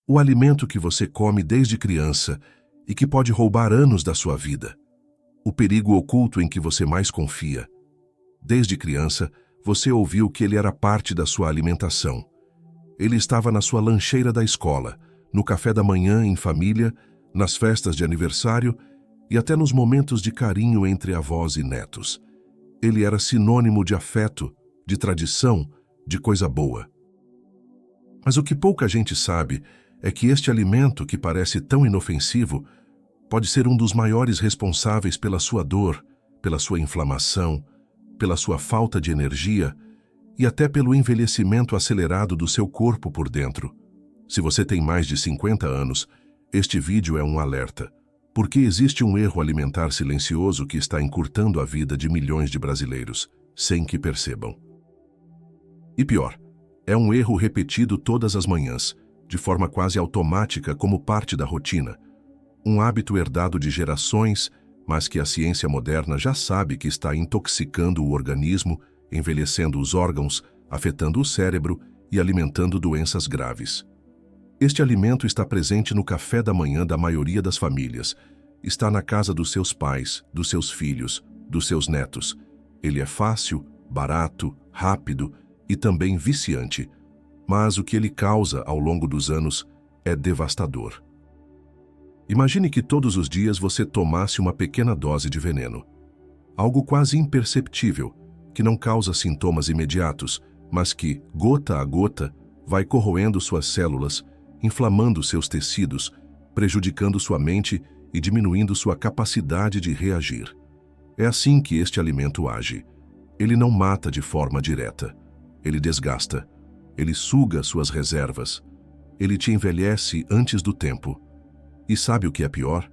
O alimento que você come desde criança e que pode roubar anos da sua vida. O perigo oculto em que você mais confia. Desde criança, você ouviu que ele era parte da sua alimentação. Ele estava na sua lancheira da escola, no café da manhã em família, nas festas de aniversário e até nos momentos de carinho entre avós e netos. Ele era sinônimo de afeto, de tradição, de coisa boa. Mas o que pouca gente sabe é que este alimento, que parece tão inofensivo, pode ser um dos maiores responsáveis pela sua dor, pela sua inflamação, pela sua falta de energia e até pelo envelhecimento acelerado do seu corpo por dentro. Se você tem mais de 50 anos, este vídeo é um alerta, porque existe um erro alimentar silencioso que está encurtando a vida de milhões de brasileiros, sem que percebam. E pior, é um erro repetido todas as manhãs, de forma quase automática como parte da rotina. Um hábito herdado de gerações, mas que a ciência moderna já sabe que está intoxicando o organismo, envelhecendo os órgãos, afetando o cérebro e alimentando doenças graves. Este alimento está presente no café da manhã da maioria das famílias. Está na casa dos seus pais, dos seus filhos, dos seus netos. Ele é fácil, barato, rápido e também viciante. Mas o que ele causa ao longo dos anos é devastador. Imagine que todos os dias você tomasse uma pequena dose de veneno. Algo quase imperceptível, que não causa sintomas imediatos, mas que, gota a gota, vai corroendo suas células, inflamando seus tecidos, prejudicando sua mente e diminuindo sua capacidade de reagir. É assim que este alimento age. Ele não mata de forma direta. Ele desgasta. Ele suga suas reservas. Ele te envelhece antes do tempo. E sabe o que é pior?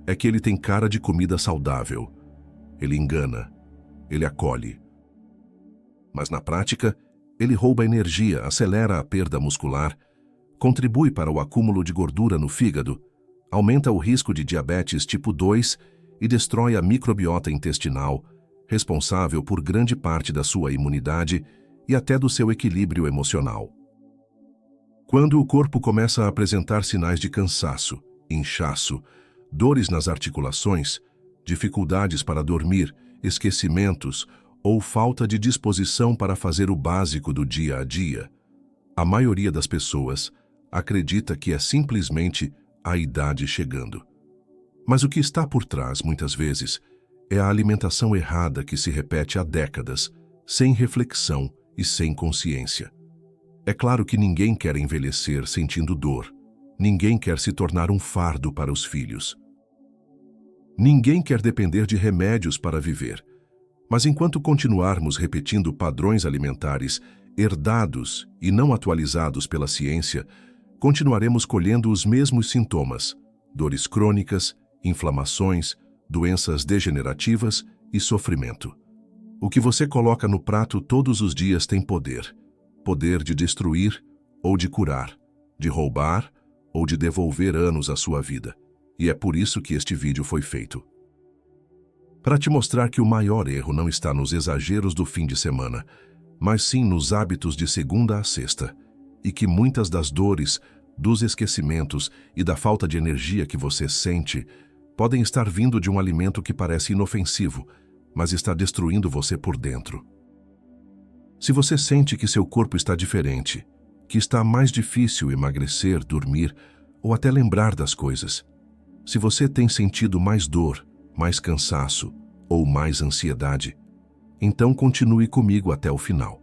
É que ele tem cara de comida saudável. Ele engana. Ele acolhe. Mas na prática, ele rouba energia, acelera a perda muscular, contribui para o acúmulo de gordura no fígado, aumenta o risco de diabetes tipo 2 e destrói a microbiota intestinal, responsável por grande parte da sua imunidade e até do seu equilíbrio emocional. Quando o corpo começa a apresentar sinais de cansaço, inchaço, dores nas articulações, dificuldades para dormir, esquecimentos ou falta de disposição para fazer o básico do dia a dia, a maioria das pessoas acredita que é simplesmente a idade chegando. Mas o que está por trás, muitas vezes, é a alimentação errada que se repete há décadas, sem reflexão e sem consciência. É claro que ninguém quer envelhecer sentindo dor. Ninguém quer se tornar um fardo para os filhos. Ninguém quer depender de remédios para viver. Mas enquanto continuarmos repetindo padrões alimentares herdados e não atualizados pela ciência, continuaremos colhendo os mesmos sintomas: dores crônicas, inflamações, doenças degenerativas e sofrimento. O que você coloca no prato todos os dias tem poder. Poder de destruir ou de curar, de roubar ou de devolver anos à sua vida. E é por isso que este vídeo foi feito. Para te mostrar que o maior erro não está nos exageros do fim de semana, mas sim nos hábitos de segunda a sexta, e que muitas das dores, dos esquecimentos e da falta de energia que você sente podem estar vindo de um alimento que parece inofensivo, mas está destruindo você por dentro. Se você sente que seu corpo está diferente, que está mais difícil emagrecer, dormir ou até lembrar das coisas, se você tem sentido mais dor, mais cansaço ou mais ansiedade, então continue comigo até o final,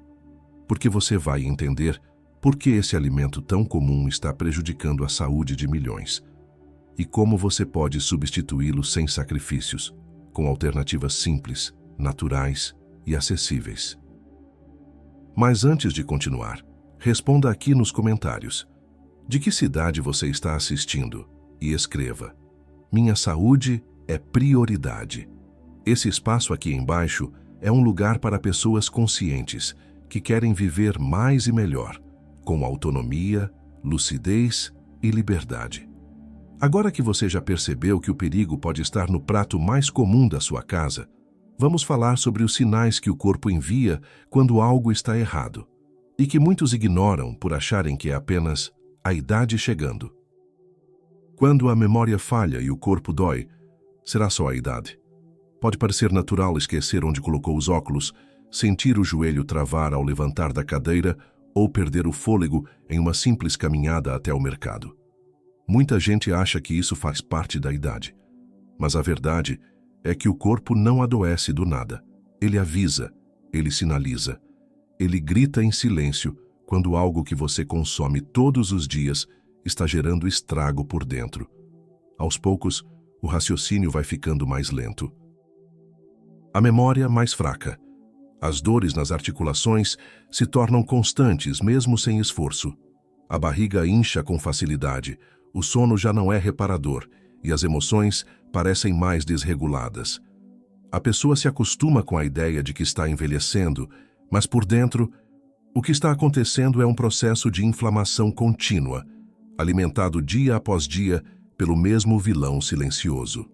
porque você vai entender por que esse alimento tão comum está prejudicando a saúde de milhões e como você pode substituí-lo sem sacrifícios, com alternativas simples, naturais e acessíveis. Mas antes de continuar, responda aqui nos comentários: de que cidade você está assistindo? E escreva: minha saúde é prioridade. Esse espaço aqui embaixo é um lugar para pessoas conscientes que querem viver mais e melhor, com autonomia, lucidez e liberdade. Agora que você já percebeu que o perigo pode estar no prato mais comum da sua casa, vamos falar sobre os sinais que o corpo envia quando algo está errado e que muitos ignoram por acharem que é apenas a idade chegando. Quando a memória falha e o corpo dói, será só a idade. Pode parecer natural esquecer onde colocou os óculos, sentir o joelho travar ao levantar da cadeira ou perder o fôlego em uma simples caminhada até o mercado. Muita gente acha que isso faz parte da idade, mas a verdade é que o corpo não adoece do nada. Ele avisa, ele sinaliza, ele grita em silêncio quando algo que você consome todos os dias está gerando estrago por dentro. Aos poucos, o raciocínio vai ficando mais lento. A memória mais fraca. As dores nas articulações se tornam constantes mesmo sem esforço. A barriga incha com facilidade, o sono já não é reparador e as emoções parecem mais desreguladas. A pessoa se acostuma com a ideia de que está envelhecendo, mas por dentro, o que está acontecendo é um processo de inflamação contínua, alimentado dia após dia pelo mesmo vilão silencioso.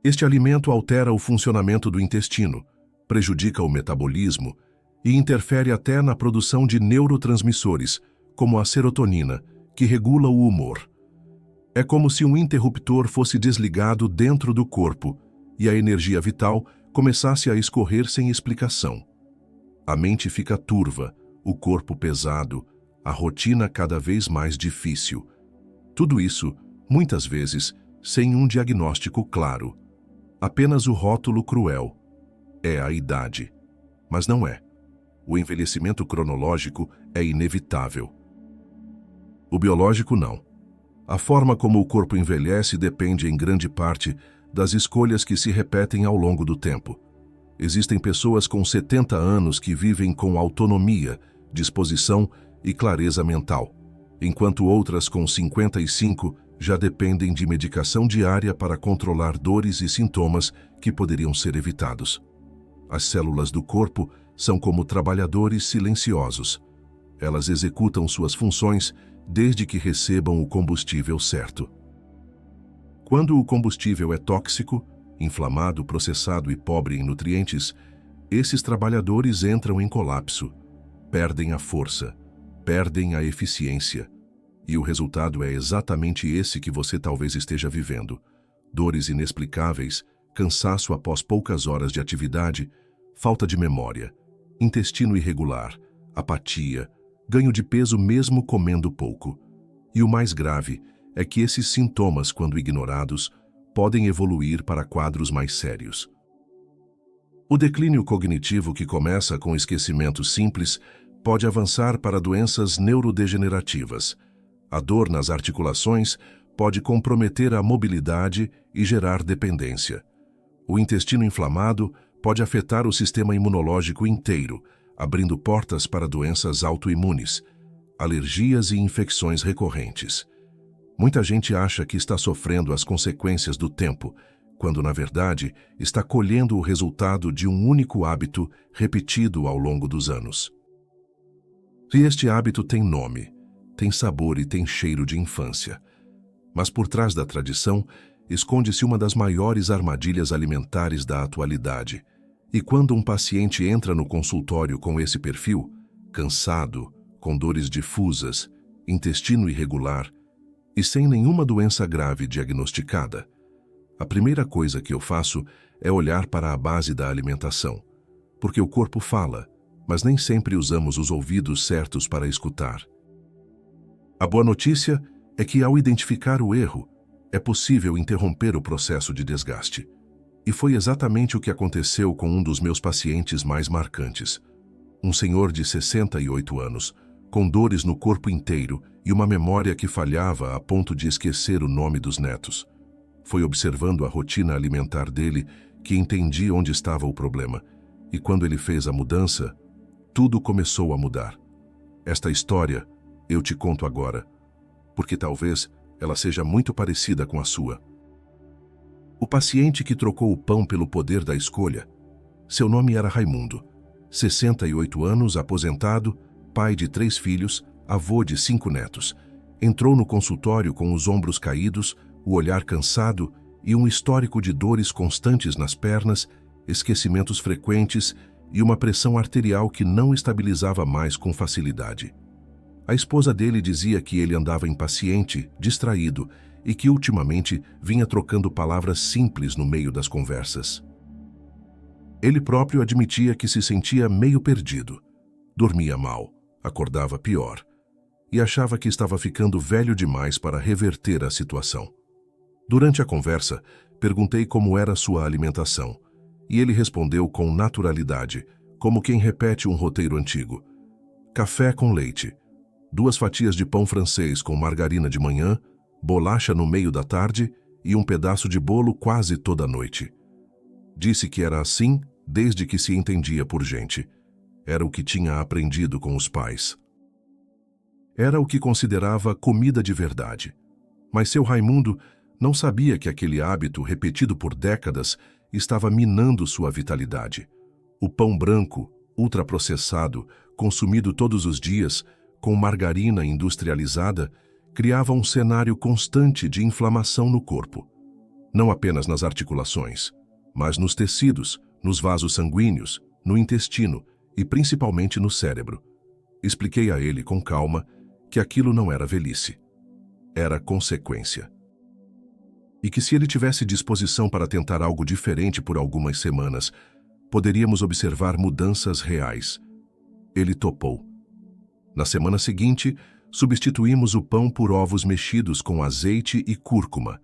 Este alimento altera o funcionamento do intestino, prejudica o metabolismo e interfere até na produção de neurotransmissores, como a serotonina, que regula o humor. É como se um interruptor fosse desligado dentro do corpo e a energia vital começasse a escorrer sem explicação. A mente fica turva, o corpo pesado, a rotina cada vez mais difícil. Tudo isso, muitas vezes, sem um diagnóstico claro. Apenas o rótulo cruel. É a idade. Mas não é. O envelhecimento cronológico é inevitável. O biológico não. A forma como o corpo envelhece depende em grande parte das escolhas que se repetem ao longo do tempo. Existem pessoas com 70 anos que vivem com autonomia, disposição e clareza mental, enquanto outras com 55 já dependem de medicação diária para controlar dores e sintomas que poderiam ser evitados. As células do corpo são como trabalhadores silenciosos. Elas executam suas funções desde que recebam o combustível certo. Quando o combustível é tóxico, inflamado, processado e pobre em nutrientes, esses trabalhadores entram em colapso, perdem a força, perdem a eficiência. E o resultado é exatamente esse que você talvez esteja vivendo. Dores inexplicáveis, cansaço após poucas horas de atividade, falta de memória, intestino irregular, apatia, ganho de peso mesmo comendo pouco. E o mais grave é que esses sintomas, quando ignorados, podem evoluir para quadros mais sérios. O declínio cognitivo, que começa com esquecimento simples, pode avançar para doenças neurodegenerativas. A dor nas articulações pode comprometer a mobilidade e gerar dependência. O intestino inflamado pode afetar o sistema imunológico inteiro, abrindo portas para doenças autoimunes, alergias e infecções recorrentes. Muita gente acha que está sofrendo as consequências do tempo, quando, na verdade, está colhendo o resultado de um único hábito repetido ao longo dos anos. E este hábito tem nome, tem sabor e tem cheiro de infância. Mas por trás da tradição, esconde-se uma das maiores armadilhas alimentares da atualidade. E quando um paciente entra no consultório com esse perfil, cansado, com dores difusas, intestino irregular e sem nenhuma doença grave diagnosticada, a primeira coisa que eu faço é olhar para a base da alimentação, porque o corpo fala, mas nem sempre usamos os ouvidos certos para escutar. A boa notícia é que, ao identificar o erro, é possível interromper o processo de desgaste. E foi exatamente o que aconteceu com um dos meus pacientes mais marcantes. Um senhor de 68 anos, com dores no corpo inteiro e uma memória que falhava a ponto de esquecer o nome dos netos. Foi observando a rotina alimentar dele que entendi onde estava o problema. E quando ele fez a mudança, tudo começou a mudar. Esta história eu te conto agora, porque talvez ela seja muito parecida com a sua. O paciente que trocou o pão pelo poder da escolha, seu nome era Raimundo, 68 anos, aposentado, pai de 3 filhos, avô de 5 netos. Entrou no consultório com os ombros caídos, o olhar cansado e um histórico de dores constantes nas pernas, esquecimentos frequentes e uma pressão arterial que não estabilizava mais com facilidade. A esposa dele dizia que ele andava impaciente, distraído e que ultimamente vinha trocando palavras simples no meio das conversas. Ele próprio admitia que se sentia meio perdido. Dormia mal, acordava pior e achava que estava ficando velho demais para reverter a situação. Durante a conversa, perguntei como era sua alimentação e ele respondeu com naturalidade, como quem repete um roteiro antigo. Café com leite, 2 fatias de pão francês com margarina de manhã, bolacha no meio da tarde e um pedaço de bolo quase toda noite. Disse que era assim desde que se entendia por gente. Era o que tinha aprendido com os pais. Era o que considerava comida de verdade. Mas seu Raimundo não sabia que aquele hábito, repetido por décadas, estava minando sua vitalidade. O pão branco, ultraprocessado, consumido todos os dias, com margarina industrializada, criava um cenário constante de inflamação no corpo. Não apenas nas articulações, mas nos tecidos, nos vasos sanguíneos, no intestino e principalmente no cérebro. Expliquei a ele com calma que aquilo não era velhice. Era consequência. E que se ele tivesse disposição para tentar algo diferente por algumas semanas, poderíamos observar mudanças reais. Ele topou. Na semana seguinte, substituímos o pão por ovos mexidos com azeite e cúrcuma.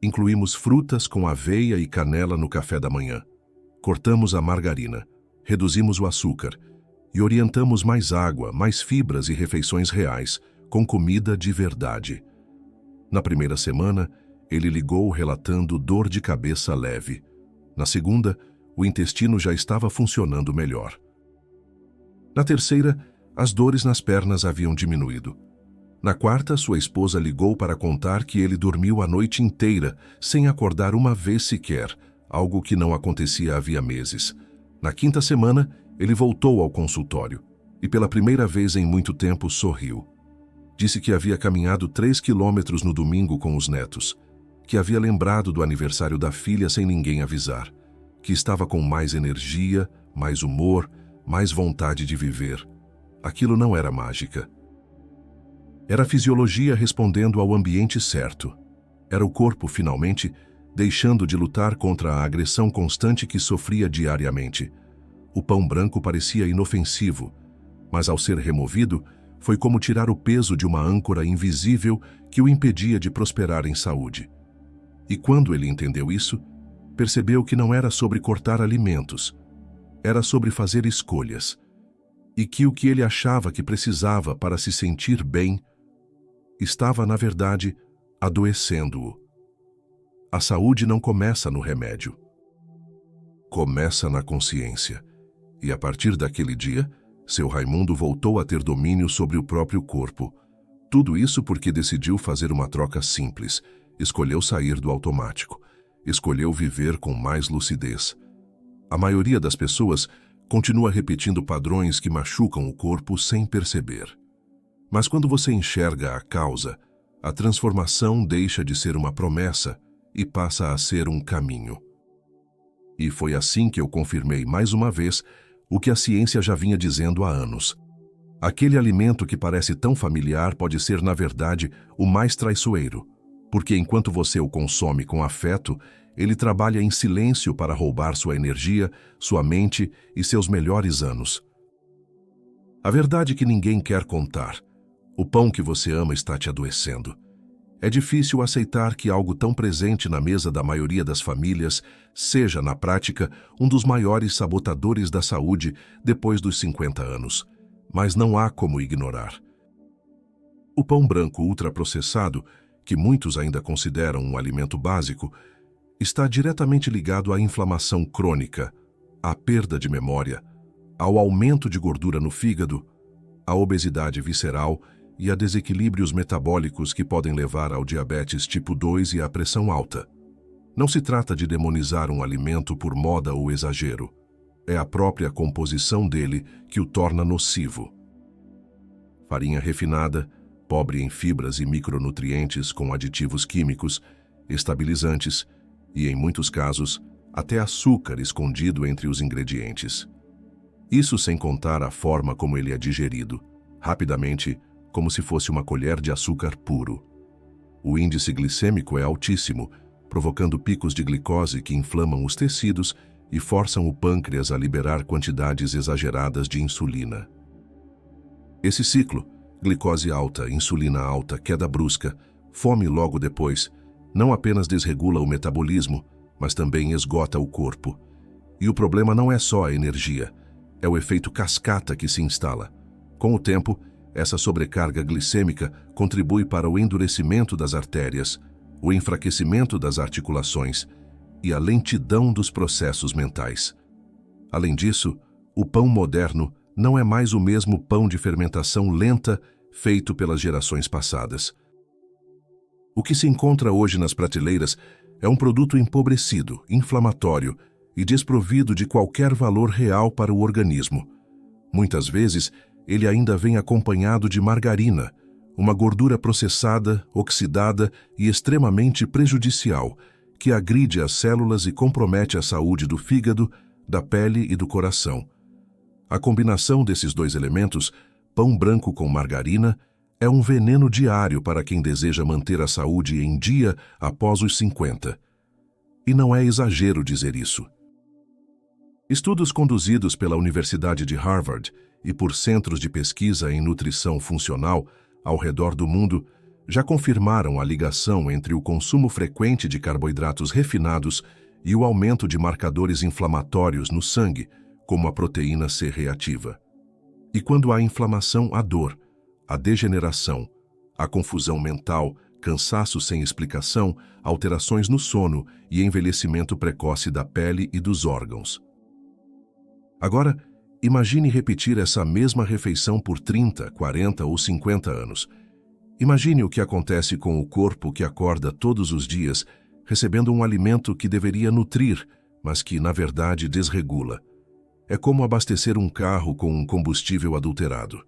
Incluímos frutas com aveia e canela no café da manhã. Cortamos a margarina, reduzimos o açúcar e orientamos mais água, mais fibras e refeições reais, com comida de verdade. Na primeira semana, ele ligou relatando dor de cabeça leve. Na segunda, o intestino já estava funcionando melhor. Na terceira, as dores nas pernas haviam diminuído. Na quarta, sua esposa ligou para contar que ele dormiu a noite inteira, sem acordar uma vez sequer, algo que não acontecia havia meses. Na quinta semana, ele voltou ao consultório e, pela primeira vez em muito tempo, sorriu. Disse que havia caminhado 3 quilômetros no domingo com os netos, que havia lembrado do aniversário da filha sem ninguém avisar, que estava com mais energia, mais humor, mais vontade de viver. Aquilo não era mágica. Era a fisiologia respondendo ao ambiente certo. Era o corpo, finalmente, deixando de lutar contra a agressão constante que sofria diariamente. O pão branco parecia inofensivo, mas ao ser removido, foi como tirar o peso de uma âncora invisível que o impedia de prosperar em saúde. E quando ele entendeu isso, percebeu que não era sobre cortar alimentos, era sobre fazer escolhas, e que o que ele achava que precisava para se sentir bem estava, na verdade, adoecendo-o. A saúde não começa no remédio. Começa na consciência. E a partir daquele dia, seu Raimundo voltou a ter domínio sobre o próprio corpo. Tudo isso porque decidiu fazer uma troca simples. Escolheu sair do automático. Escolheu viver com mais lucidez. A maioria das pessoas continua repetindo padrões que machucam o corpo sem perceber. Mas quando você enxerga a causa, a transformação deixa de ser uma promessa e passa a ser um caminho. E foi assim que eu confirmei mais uma vez o que a ciência já vinha dizendo há anos. Aquele alimento que parece tão familiar pode ser, na verdade, o mais traiçoeiro, porque enquanto você o consome com afeto, ele trabalha em silêncio para roubar sua energia, sua mente e seus melhores anos. A verdade que ninguém quer contar. O pão que você ama está te adoecendo. É difícil aceitar que algo tão presente na mesa da maioria das famílias seja, na prática, um dos maiores sabotadores da saúde depois dos 50 anos. Mas não há como ignorar. O pão branco ultraprocessado, que muitos ainda consideram um alimento básico, está diretamente ligado à inflamação crônica, à perda de memória, ao aumento de gordura no fígado, à obesidade visceral e a desequilíbrios metabólicos que podem levar ao diabetes tipo 2 e à pressão alta. Não se trata de demonizar um alimento por moda ou exagero. É a própria composição dele que o torna nocivo. Farinha refinada, pobre em fibras e micronutrientes com aditivos químicos, estabilizantes e, em muitos casos, até açúcar escondido entre os ingredientes. Isso sem contar a forma como ele é digerido. Rapidamente, como se fosse uma colher de açúcar puro. O índice glicêmico é altíssimo, provocando picos de glicose que inflamam os tecidos e forçam o pâncreas a liberar quantidades exageradas de insulina. Esse ciclo, glicose alta, insulina alta, queda brusca, fome logo depois, não apenas desregula o metabolismo, mas também esgota o corpo. E o problema não é só a energia, é o efeito cascata que se instala. Com o tempo, essa sobrecarga glicêmica contribui para o endurecimento das artérias, o enfraquecimento das articulações e a lentidão dos processos mentais. Além disso, o pão moderno não é mais o mesmo pão de fermentação lenta feito pelas gerações passadas. O que se encontra hoje nas prateleiras é um produto empobrecido, inflamatório e desprovido de qualquer valor real para o organismo. Muitas vezes, ele ainda vem acompanhado de margarina, uma gordura processada, oxidada e extremamente prejudicial, que agride as células e compromete a saúde do fígado, da pele e do coração. A combinação desses dois elementos, pão branco com margarina, é um veneno diário para quem deseja manter a saúde em dia após os 50. E não é exagero dizer isso. Estudos conduzidos pela Universidade de Harvard e por centros de pesquisa em nutrição funcional ao redor do mundo já confirmaram a ligação entre o consumo frequente de carboidratos refinados e o aumento de marcadores inflamatórios no sangue, como a proteína C reativa. E quando há inflamação, há dor, a degeneração, a confusão mental, cansaço sem explicação, alterações no sono e envelhecimento precoce da pele e dos órgãos. Agora, imagine repetir essa mesma refeição por 30, 40 ou 50 anos. Imagine o que acontece com o corpo que acorda todos os dias, recebendo um alimento que deveria nutrir, mas que, na verdade, desregula. É como abastecer um carro com um combustível adulterado.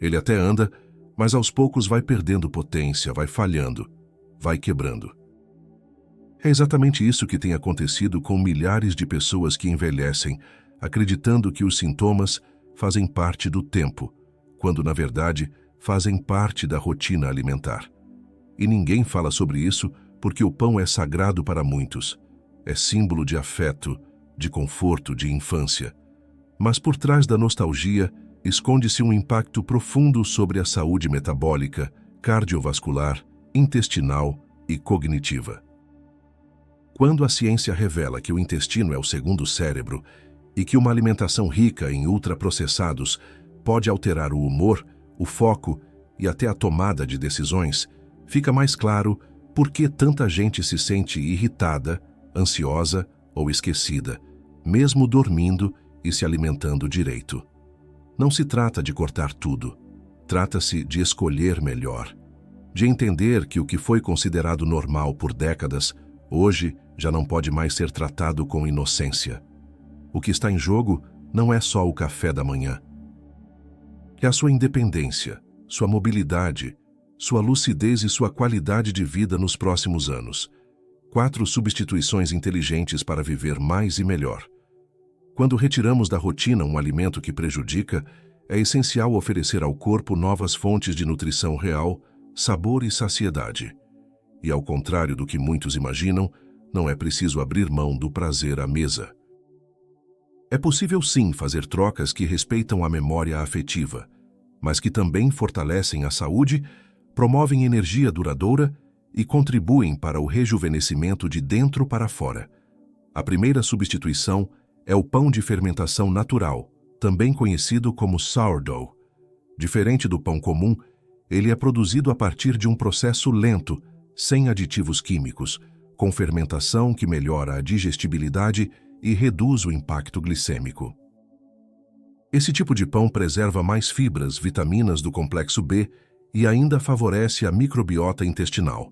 Ele até anda, mas aos poucos vai perdendo potência, vai falhando, vai quebrando. É exatamente isso que tem acontecido com milhares de pessoas que envelhecem, acreditando que os sintomas fazem parte do tempo, quando, na verdade, fazem parte da rotina alimentar. E ninguém fala sobre isso porque o pão é sagrado para muitos. É símbolo de afeto, de conforto, de infância. Mas por trás da nostalgia, esconde-se um impacto profundo sobre a saúde metabólica, cardiovascular, intestinal e cognitiva. Quando a ciência revela que o intestino é o segundo cérebro e que uma alimentação rica em ultraprocessados pode alterar o humor, o foco e até a tomada de decisões, fica mais claro por que tanta gente se sente irritada, ansiosa ou esquecida, mesmo dormindo e se alimentando direito. Não se trata de cortar tudo, trata-se de escolher melhor, de entender que o que foi considerado normal por décadas, hoje já não pode mais ser tratado com inocência. O que está em jogo não é só o café da manhã. É a sua independência, sua mobilidade, sua lucidez e sua qualidade de vida nos próximos anos. 4 substituições inteligentes para viver mais e melhor. Quando retiramos da rotina um alimento que prejudica, é essencial oferecer ao corpo novas fontes de nutrição real, sabor e saciedade. E ao contrário do que muitos imaginam, não é preciso abrir mão do prazer à mesa. É possível sim fazer trocas que respeitam a memória afetiva, mas que também fortalecem a saúde, promovem energia duradoura e contribuem para o rejuvenescimento de dentro para fora. A primeira substituição é o pão de fermentação natural, também conhecido como sourdough. Diferente do pão comum, ele é produzido a partir de um processo lento, sem aditivos químicos, com fermentação que melhora a digestibilidade e reduz o impacto glicêmico. Esse tipo de pão preserva mais fibras, vitaminas do complexo B e ainda favorece a microbiota intestinal.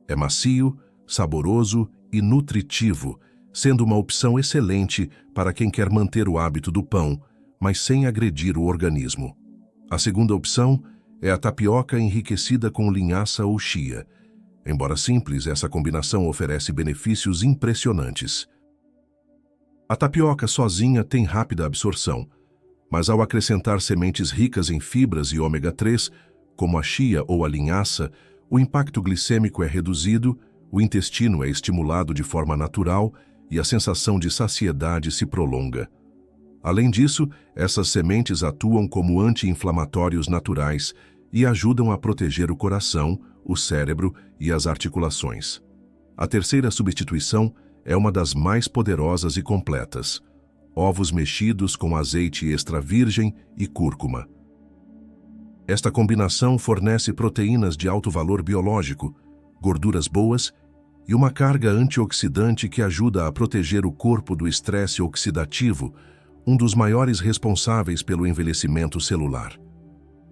É macio, saboroso e nutritivo, sendo uma opção excelente para quem quer manter o hábito do pão, mas sem agredir o organismo. A segunda opção é a tapioca enriquecida com linhaça ou chia. Embora simples, essa combinação oferece benefícios impressionantes. A tapioca sozinha tem rápida absorção, mas ao acrescentar sementes ricas em fibras e ômega 3, como a chia ou a linhaça, o impacto glicêmico é reduzido, o intestino é estimulado de forma natural e a sensação de saciedade se prolonga. Além disso, essas sementes atuam como anti-inflamatórios naturais e ajudam a proteger o coração, o cérebro e as articulações. A terceira substituição é uma das mais poderosas e completas: ovos mexidos com azeite extra virgem e cúrcuma. Esta combinação fornece proteínas de alto valor biológico, gorduras boas e uma carga antioxidante que ajuda a proteger o corpo do estresse oxidativo, um dos maiores responsáveis pelo envelhecimento celular.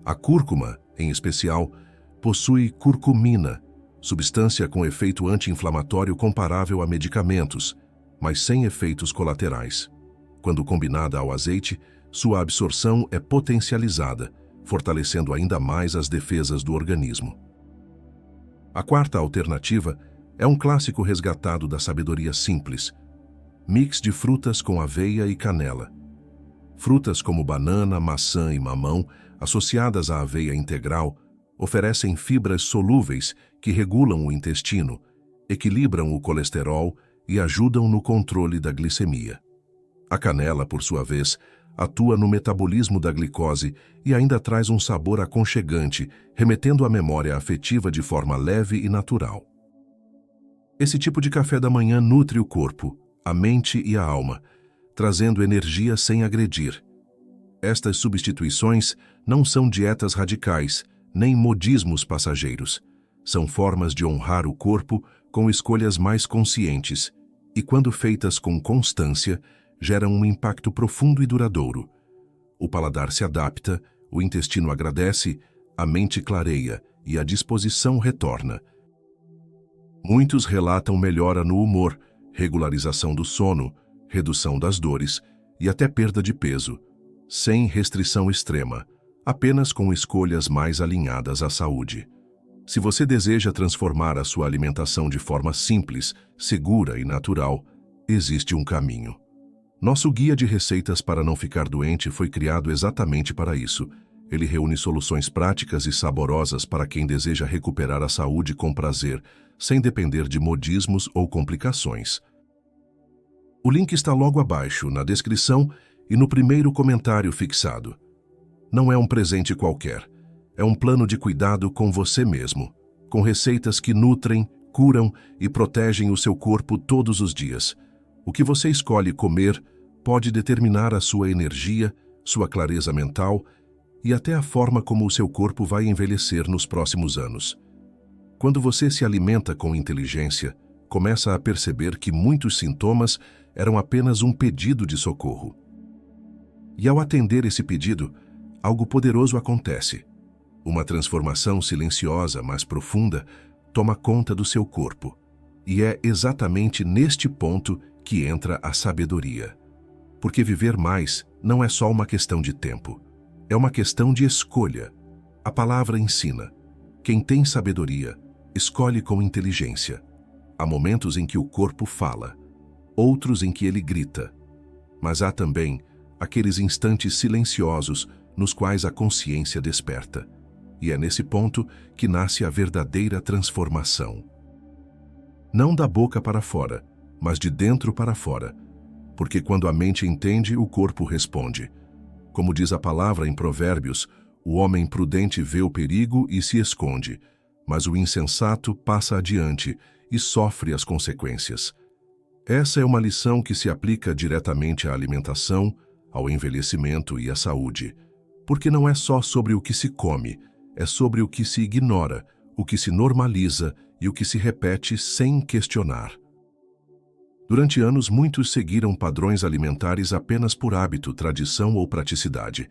A cúrcuma, em especial, possui curcumina, substância com efeito anti-inflamatório comparável a medicamentos, mas sem efeitos colaterais. Quando combinada ao azeite, sua absorção é potencializada, fortalecendo ainda mais as defesas do organismo. A quarta alternativa é um clássico resgatado da sabedoria simples: mix de frutas com aveia e canela. Frutas como banana, maçã e mamão, associadas à aveia integral, oferecem fibras solúveis que regulam o intestino, equilibram o colesterol e ajudam no controle da glicemia. A canela, por sua vez, atua no metabolismo da glicose e ainda traz um sabor aconchegante, remetendo à memória afetiva de forma leve e natural. Esse tipo de café da manhã nutre o corpo, a mente e a alma, trazendo energia sem agredir. Estas substituições não são dietas radicais, nem modismos passageiros. São formas de honrar o corpo com escolhas mais conscientes e, quando feitas com constância, geram um impacto profundo e duradouro. O paladar se adapta, o intestino agradece, a mente clareia e a disposição retorna. Muitos relatam melhora no humor, regularização do sono, redução das dores e até perda de peso, sem restrição extrema, apenas com escolhas mais alinhadas à saúde. Se você deseja transformar a sua alimentação de forma simples, segura e natural, existe um caminho. Nosso guia de receitas para não ficar doente foi criado exatamente para isso. Ele reúne soluções práticas e saborosas para quem deseja recuperar a saúde com prazer, sem depender de modismos ou complicações. O link está logo abaixo, na descrição e no primeiro comentário fixado. Não é um presente qualquer. É um plano de cuidado com você mesmo, com receitas que nutrem, curam e protegem o seu corpo todos os dias. O que você escolhe comer pode determinar a sua energia, sua clareza mental e até a forma como o seu corpo vai envelhecer nos próximos anos. Quando você se alimenta com inteligência, começa a perceber que muitos sintomas eram apenas um pedido de socorro. E ao atender esse pedido, algo poderoso acontece. Uma transformação silenciosa, mas profunda, toma conta do seu corpo. E é exatamente neste ponto que entra a sabedoria. Porque viver mais não é só uma questão de tempo. É uma questão de escolha. A palavra ensina. Quem tem sabedoria, escolhe com inteligência. Há momentos em que o corpo fala, outros em que ele grita. Mas há também aqueles instantes silenciosos nos quais a consciência desperta. E é nesse ponto que nasce a verdadeira transformação. Não da boca para fora, mas de dentro para fora. Porque quando a mente entende, o corpo responde. Como diz a palavra em Provérbios, o homem prudente vê o perigo e se esconde, mas o insensato passa adiante e sofre as consequências. Essa é uma lição que se aplica diretamente à alimentação, ao envelhecimento e à saúde. Porque não é só sobre o que se come, é sobre o que se ignora, o que se normaliza e o que se repete sem questionar. Durante anos, muitos seguiram padrões alimentares apenas por hábito, tradição ou praticidade.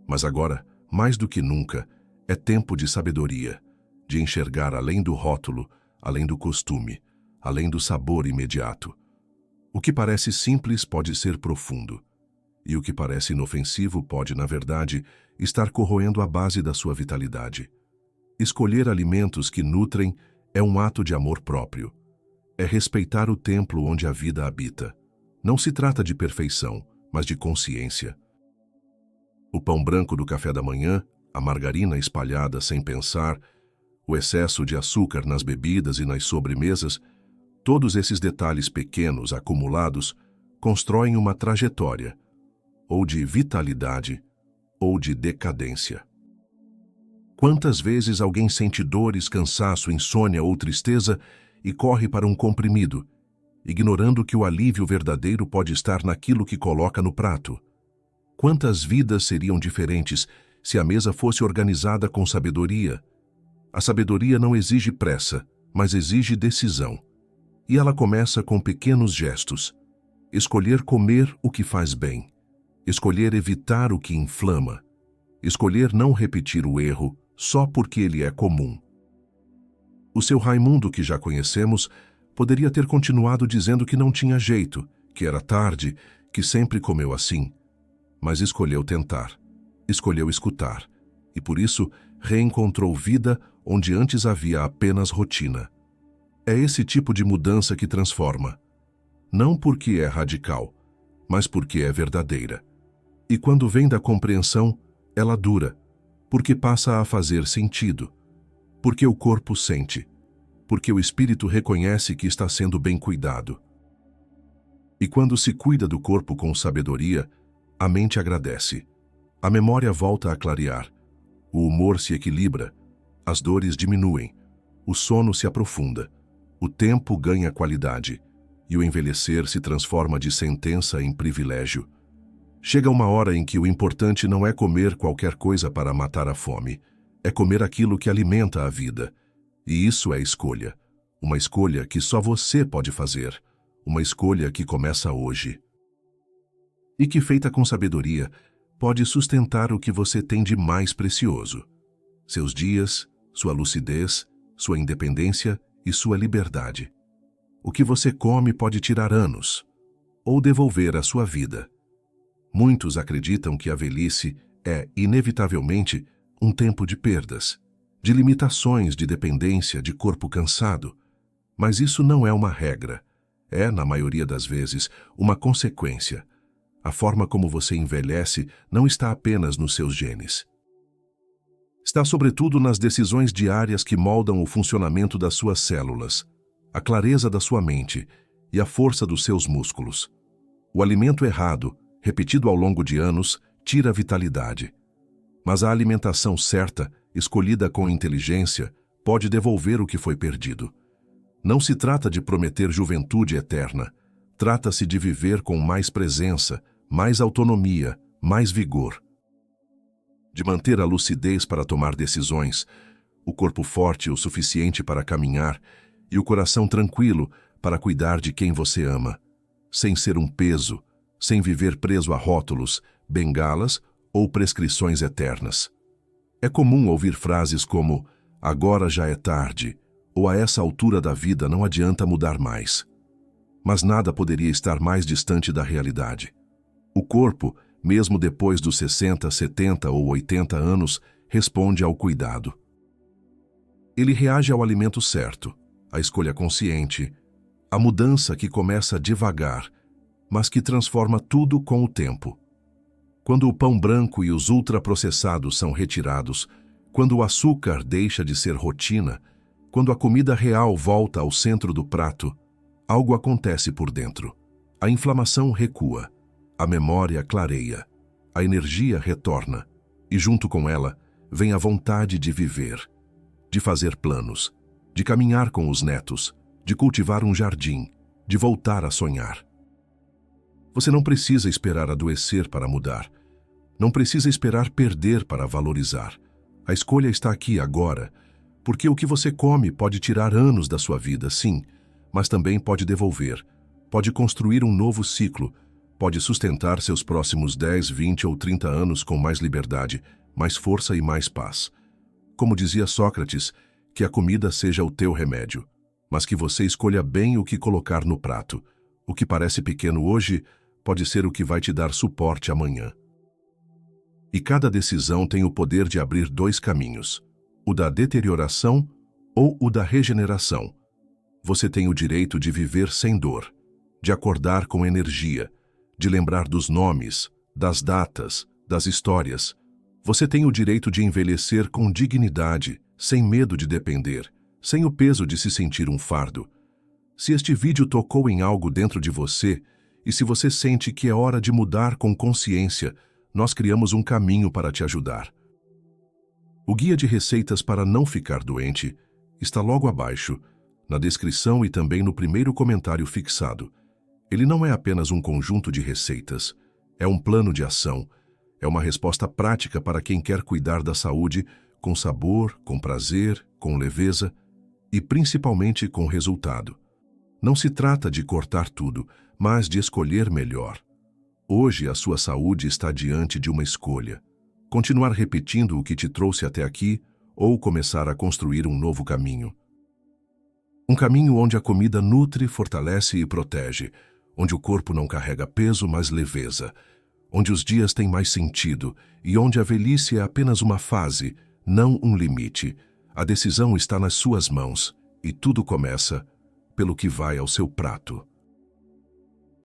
Mas agora, mais do que nunca, é tempo de sabedoria, de enxergar além do rótulo, além do costume, além do sabor imediato. O que parece simples pode ser profundo, e o que parece inofensivo pode, na verdade, estar corroendo a base da sua vitalidade. Escolher alimentos que nutrem é um ato de amor próprio. É respeitar o templo onde a vida habita. Não se trata de perfeição, mas de consciência. O pão branco do café da manhã, a margarina espalhada sem pensar, o excesso de açúcar nas bebidas e nas sobremesas, todos esses detalhes pequenos acumulados constroem uma trajetória, ou de vitalidade, ou de decadência. Quantas vezes alguém sente dores, cansaço, insônia ou tristeza e corre para um comprimido, ignorando que o alívio verdadeiro pode estar naquilo que coloca no prato? Quantas vidas seriam diferentes se a mesa fosse organizada com sabedoria? A sabedoria não exige pressa, mas exige decisão. E ela começa com pequenos gestos. Escolher comer o que faz bem. Escolher evitar o que inflama. Escolher não repetir o erro só porque ele é comum. O seu Raimundo, que já conhecemos, poderia ter continuado dizendo que não tinha jeito, que era tarde, que sempre comeu assim. Mas escolheu tentar, escolheu escutar, e por isso reencontrou vida onde antes havia apenas rotina. É esse tipo de mudança que transforma. Não porque é radical, mas porque é verdadeira. E quando vem da compreensão, ela dura, porque passa a fazer sentido, porque o corpo sente, porque o espírito reconhece que está sendo bem cuidado. E quando se cuida do corpo com sabedoria, a mente agradece, a memória volta a clarear, o humor se equilibra, as dores diminuem, o sono se aprofunda, o tempo ganha qualidade e o envelhecer se transforma de sentença em privilégio. Chega uma hora em que o importante não é comer qualquer coisa para matar a fome, é comer aquilo que alimenta a vida. E isso é escolha. Uma escolha que só você pode fazer. Uma escolha que começa hoje. E que, feita com sabedoria, pode sustentar o que você tem de mais precioso. Seus dias, sua lucidez, sua independência e sua liberdade. O que você come pode tirar anos, ou devolver a sua vida. Muitos acreditam que a velhice é, inevitavelmente, um tempo de perdas, de limitações, de dependência, de corpo cansado. Mas isso não é uma regra. É, na maioria das vezes, uma consequência. A forma como você envelhece não está apenas nos seus genes. Está sobretudo nas decisões diárias que moldam o funcionamento das suas células, a clareza da sua mente e a força dos seus músculos. O alimento errado, repetido ao longo de anos, tira a vitalidade. Mas a alimentação certa, escolhida com inteligência, pode devolver o que foi perdido. Não se trata de prometer juventude eterna. Trata-se de viver com mais presença, mais autonomia, mais vigor. De manter a lucidez para tomar decisões, o corpo forte o suficiente para caminhar e o coração tranquilo para cuidar de quem você ama, sem ser um peso, sem viver preso a rótulos, bengalas ou prescrições eternas. É comum ouvir frases como "agora já é tarde" ou "a essa altura da vida não adianta mudar mais". Mas nada poderia estar mais distante da realidade. O corpo, mesmo depois dos 60, 70 ou 80 anos, responde ao cuidado. Ele reage ao alimento certo, à escolha consciente, à mudança que começa devagar, mas que transforma tudo com o tempo. Quando o pão branco e os ultraprocessados são retirados, quando o açúcar deixa de ser rotina, quando a comida real volta ao centro do prato, algo acontece por dentro. A inflamação recua, a memória clareia, a energia retorna, e junto com ela vem a vontade de viver, de fazer planos, de caminhar com os netos, de cultivar um jardim, de voltar a sonhar. Você não precisa esperar adoecer para mudar. Não precisa esperar perder para valorizar. A escolha está aqui agora, porque o que você come pode tirar anos da sua vida, sim, mas também pode devolver, pode construir um novo ciclo, pode sustentar seus próximos 10, 20 ou 30 anos com mais liberdade, mais força e mais paz. Como dizia Sócrates, que a comida seja o teu remédio, mas que você escolha bem o que colocar no prato. O que parece pequeno hoje pode ser o que vai te dar suporte amanhã. E cada decisão tem o poder de abrir dois caminhos, o da deterioração ou o da regeneração. Você tem o direito de viver sem dor, de acordar com energia, de lembrar dos nomes, das datas, das histórias. Você tem o direito de envelhecer com dignidade, sem medo de depender, sem o peso de se sentir um fardo. Se este vídeo tocou em algo dentro de você, e se você sente que é hora de mudar com consciência, nós criamos um caminho para te ajudar. O guia de receitas para não ficar doente está logo abaixo, na descrição e também no primeiro comentário fixado. Ele não é apenas um conjunto de receitas, é um plano de ação, é uma resposta prática para quem quer cuidar da saúde com sabor, com prazer, com leveza e principalmente com resultado. Não se trata de cortar tudo, mas de escolher melhor. Hoje a sua saúde está diante de uma escolha. Continuar repetindo o que te trouxe até aqui ou começar a construir um novo caminho. Um caminho onde a comida nutre, fortalece e protege, onde o corpo não carrega peso, mas leveza, onde os dias têm mais sentido e onde a velhice é apenas uma fase, não um limite. A decisão está nas suas mãos e tudo começa pelo que vai ao seu prato.